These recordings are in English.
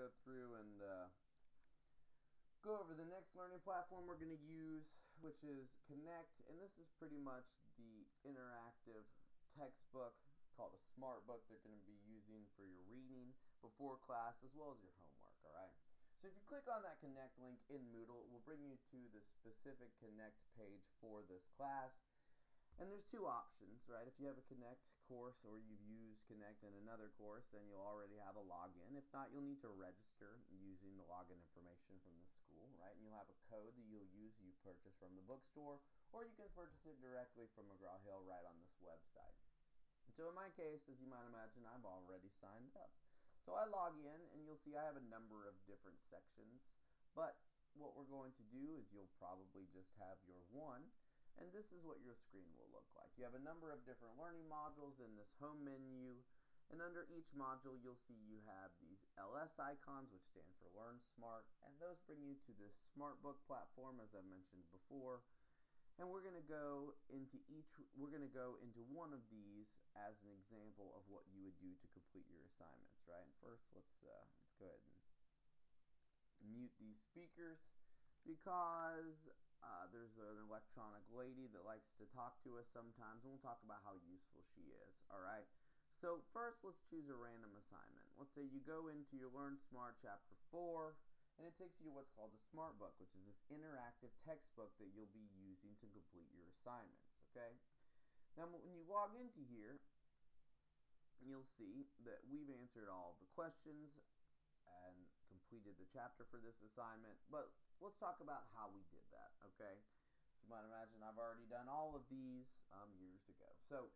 go through and go over the next learning platform we're going to use, which is Connect. And this is pretty much the interactive textbook called a Smart Book they're going to be using for your reading before class as well as your homework. Alright, so if you click on that Connect link in Moodle, it will bring you to the specific Connect page for this class. And there's two options, right? If you have a Connect course or you've used Connect in another course, then you'll already have a login. If not, you'll need to register using the login information from the school, right? And you'll have a code that you'll use you purchase from the bookstore, or you can purchase it directly from McGraw-Hill right on this website. And so in my case, as you might imagine, I've already signed up. So I log in, and you'll see I have a number of different sections. But what we're going to do is you'll probably just have your one. And this is what your screen will look like. You have a number of different learning modules in this home menu, and under each module you'll see you have these LS icons, which stand for Learn Smart, and those bring you to this Smart Book platform, as I mentioned before. And we're going to go into one of these as an example of what you would do to complete your assignments, right? First, let's go ahead and mute these speakers because there's an electronic lady that likes to talk to us sometimes, and we'll talk about how useful she is. Alright, so first let's choose a random assignment. Let's say you go into your Learn Smart Chapter 4, and it takes you to what's called the Smart Book, which is this interactive textbook that you'll be using to complete your assignments. Okay, now when you log into here, you'll see that we've answered all the questions and completed the chapter for this assignment, but let's talk about how we did that. Okay, so you might imagine I've already done all of these years ago. So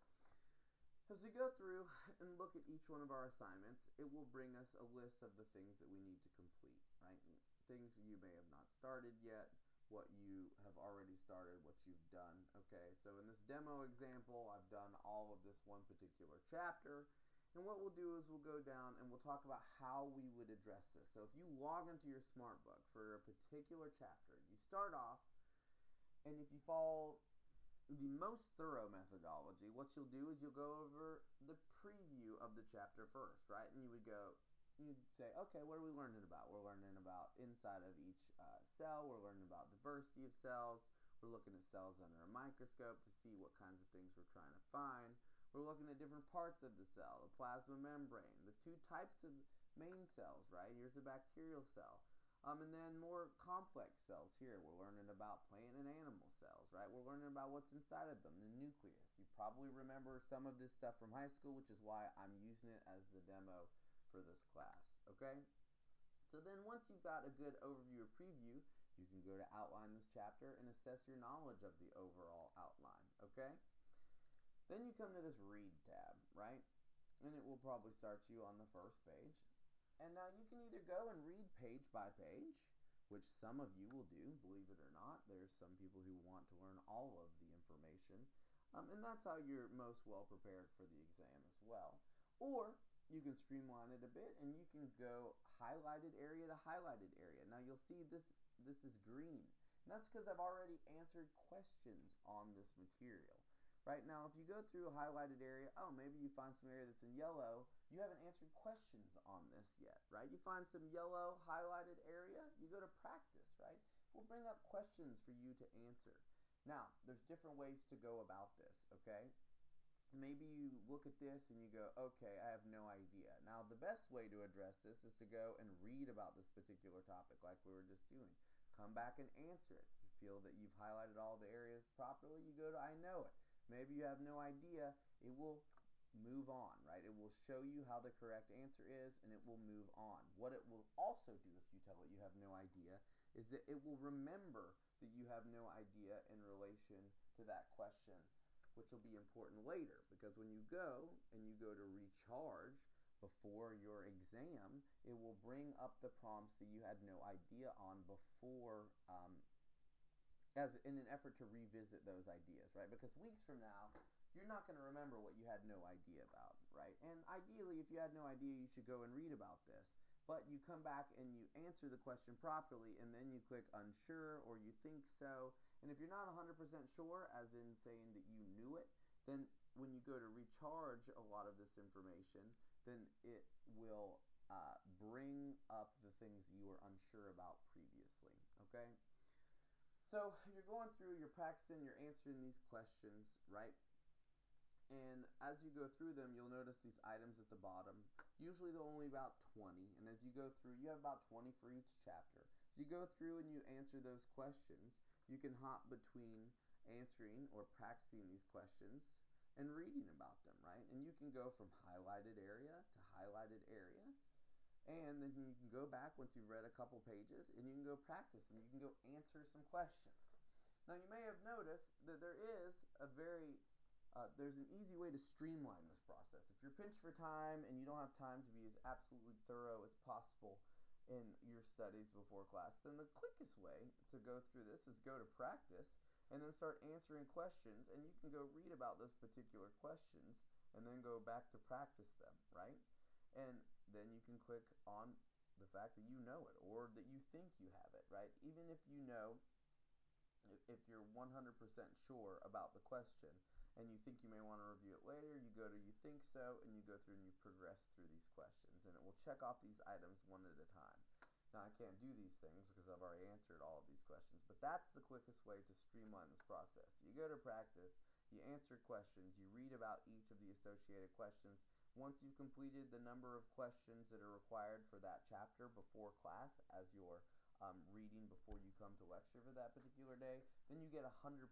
as we go through and look at each one of our assignments, it will bring us a list of the things that we need to complete, right? Things you may have not started yet, what you have already started, what you've done. Okay, so in this demo example, I've done all of this one particular chapter. And what we'll do is we'll go down and we'll talk about how we would address this. So if you log into your Smart Book for a particular chapter, you start off, and if you follow the most thorough methodology, what you'll do is you'll go over the preview of the chapter first, right? And you'd say, okay, what are we learning about? We're learning about inside of each cell. We're learning about diversity of cells. We're looking at cells under a microscope to see what kinds of things we're trying to find. We're looking at different parts of the cell, the plasma membrane, the two types of main cells, right? Here's a bacterial cell. And then more complex cells here. We're learning about plant and animal cells, right? We're learning about what's inside of them, the nucleus. You probably remember some of this stuff from high school, which is why I'm using it as the demo for this class, okay? So then once you've got a good overview or preview, you can go to outline this chapter and assess your knowledge of the overall outline, okay? Then you come to this Read tab, right? And it will probably start you on the first page. And now you can either go and read page by page, which some of you will do, believe it or not. There's some people who want to learn all of the information. And that's how you're most well prepared for the exam as well. Or you can streamline it a bit and you can go highlighted area to highlighted area. Now you'll see this is green. And that's because I've already answered questions on this material. Right now, if you go through a highlighted area, oh, maybe you find some area that's in yellow, you haven't answered questions on this yet, right? You find some yellow highlighted area, you go to practice, right? We'll bring up questions for you to answer. Now, there's different ways to go about this, okay? Maybe you look at this and you go, okay, I have no idea. Now, the best way to address this is to go and read about this particular topic like we were just doing. Come back and answer it. If you feel that you've highlighted all the areas properly, you go to I know it. Maybe you have no idea, it will move on, right? It will show you how the correct answer is, and it will move on. What it will also do if you tell it you have no idea is that it will remember that you have no idea in relation to that question, which will be important later, because when you go to recharge before your exam, it will bring up the prompts that you had no idea on before, as in an effort to revisit those ideas, right? Because weeks from now, you're not going to remember what you had no idea about, right? And ideally, if you had no idea, you should go and read about this. But you come back and you answer the question properly, and then you click unsure or you think so. And if you're not 100% sure, as in saying that you knew it, then when you go to recharge a lot of this information, then it will bring up up the things you were unsure about previously, okay? So you're going through, you're practicing, you're answering these questions, right? And as you go through them, you'll notice these items at the bottom. Usually they're only about 20, and as you go through, you have about 20 for each chapter. As you go through and you answer those questions, you can hop between answering or practicing these questions and reading about them, right? And you can go from highlighted area to highlighted area, and then you can go back once you've read a couple pages, and you can go practice, and you can go answer some questions. Now, you may have noticed that there's an easy way to streamline this process. If you're pinched for time and you don't have time to be as absolutely thorough as possible in your studies before class, then the quickest way to go through this is go to practice and then start answering questions, and you can go read about those particular questions and then go back to practice them, right? And then you can click on the fact that you know it or that you think you have it, right? Even if you know, if you're 100% sure about the question and you think you may want to review it later, you go to you think so, and you go through and you progress through these questions, and it will check off these items one at a time. Now, I can't do these things because I've already answered all of these questions, but that's the quickest way to streamline this process. You go to practice, you answer questions, you read about each of the associated questions. Once you've completed the number of questions that are required for that chapter before class, as you're reading before you come to lecture for that particular day, then you get 100%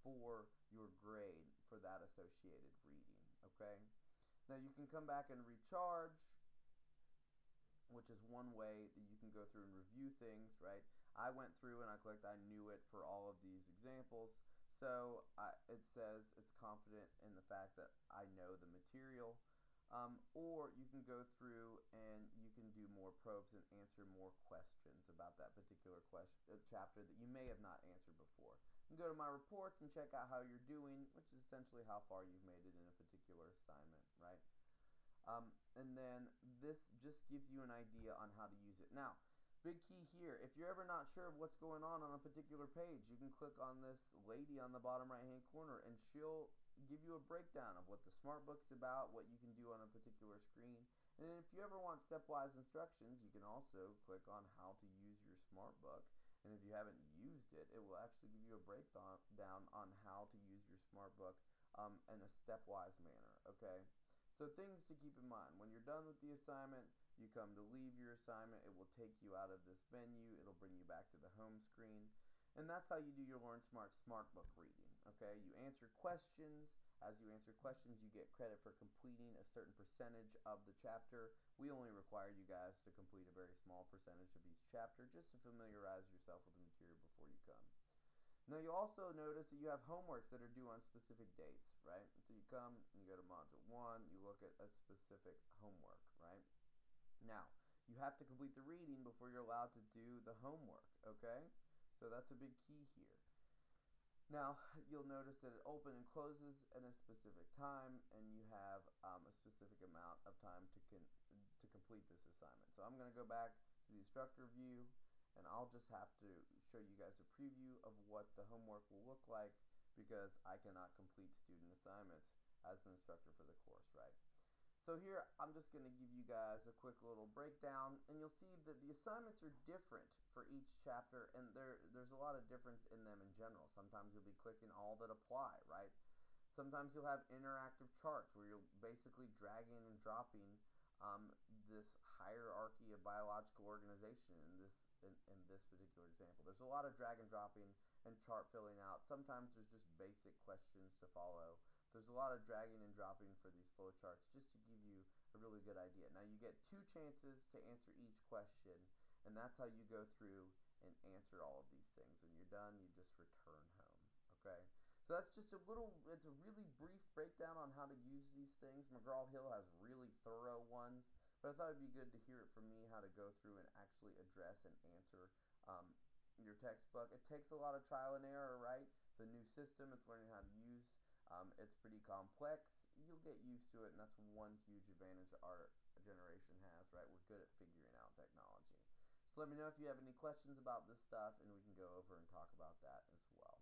for your grade for that associated reading, okay? Now, you can come back and recharge, which is one way that you can go through and review things, right? I went through and I clicked I knew it for all of these examples. So it says it's confident in the fact that I know the material. Or you can go through and you can do more probes and answer more questions about that particular chapter that you may have not answered before. You can go to my reports and check out how you're doing, which is essentially how far you've made it in a particular assignment, right? And then this just gives you an idea on how to use it. Now, big key here, if you're ever not sure of what's going on a particular page, you can click on this lady on the bottom right hand corner and she'll give you a breakdown of what the SmartBook's about, what you can do on a particular screen. And then if you ever want stepwise instructions, you can also click on how to use your SmartBook. And if you haven't used it, it will actually give you a breakdown on how to use your SmartBook in a stepwise manner, okay? So things to keep in mind. When you're done with the assignment, you come to leave your assignment, it will take you out of this menu, it'll bring you back to the home screen, and that's how you do your LearnSmart SmartBook reading, okay? You answer questions. As you answer questions, you get credit for completing a certain percentage of the chapter. We only require you guys to complete a very small percentage of each chapter just to familiarize yourself with the material before you come. Now, you'll also notice that you have homeworks that are due on specific dates, right? So you come, you go to Module 1, you look at a specific homework, right? Now, you have to complete the reading before you're allowed to do the homework, okay? So that's a big key here. Now, you'll notice that it opens and closes at a specific time, and you have a specific amount of time to complete this assignment. So I'm going to go back to the instructor view, and I'll just have to show you guys a preview of what the homework will look like because I cannot complete student assignments as an instructor for the course, right? So here, I'm just going to give you guys a quick little breakdown, and you'll see that the assignments are different for each chapter, and there's a lot of difference in them in general. Sometimes you'll be clicking all that apply, right? Sometimes you'll have interactive charts where you're basically dragging and dropping this hierarchy of biological organization in this particular example. There's a lot of drag and dropping and chart filling out. Sometimes there's just basic questions to follow. There's a lot of dragging and dropping for these flowcharts just to give you a really good idea. Now, you get 2 chances to answer each question, and that's how you go through and answer all of these things. When you're done, you just return home, okay? So that's just it's a really brief breakdown on how to use these things. McGraw-Hill has really thorough ones, but I thought it'd be good to hear it from me how to go through and actually address and answer your textbook. It takes a lot of trial and error, right? It's a new system. It's learning how to use. It's pretty complex. You'll get used to it, and that's one huge advantage our generation has, right? We're good at figuring out technology. So let me know if you have any questions about this stuff, and we can go over and talk about that as well.